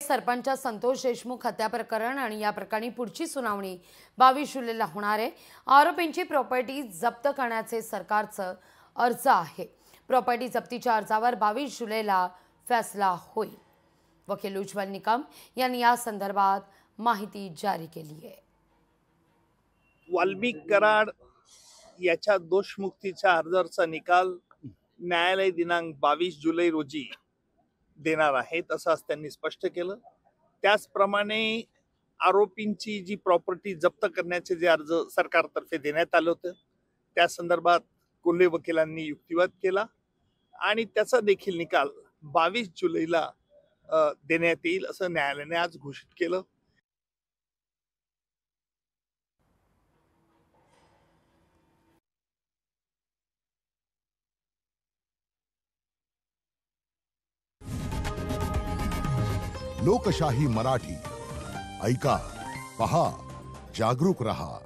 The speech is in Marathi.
सरपंच संतोष देशमुख हत्या प्रकरण आणि या प्रकरणी पुढची सुनावणी 22 जुलैला होणार आहे। आरोपींची प्रॉपर्टी जप्त करण्याचे सरकारचं अर्ज आहे। प्रॉपर्टी जप्तीच्या अर्जावर 22 जुलैला फैसला होईल। वकील उज्ज्वल निकम यांनी या संदर्भात माहिती जारी केली आहे। वाल्मिक कराड याच्या दोषमुक्तीच्या अर्जाचा निकाल न्यायालय दिनांक 22 जुलै रोजी देणार आहेत असं त्यांनी स्पष्ट केलं। त्याचप्रमाणे आरोपींची जी प्रॉपर्टी जप्त करण्याचे जे अर्ज सरकारतर्फे देण्यात आले होते त्या संदर्भात कोल्हे वकिलांनी युक्तिवाद केला आणि त्याचा देखील निकाल 22 जुलैला देण्यात येईल असं न्यायालयाने आज घोषित केलं। लोकशाही मराठी ऐका, पहा, जागरूक रहा।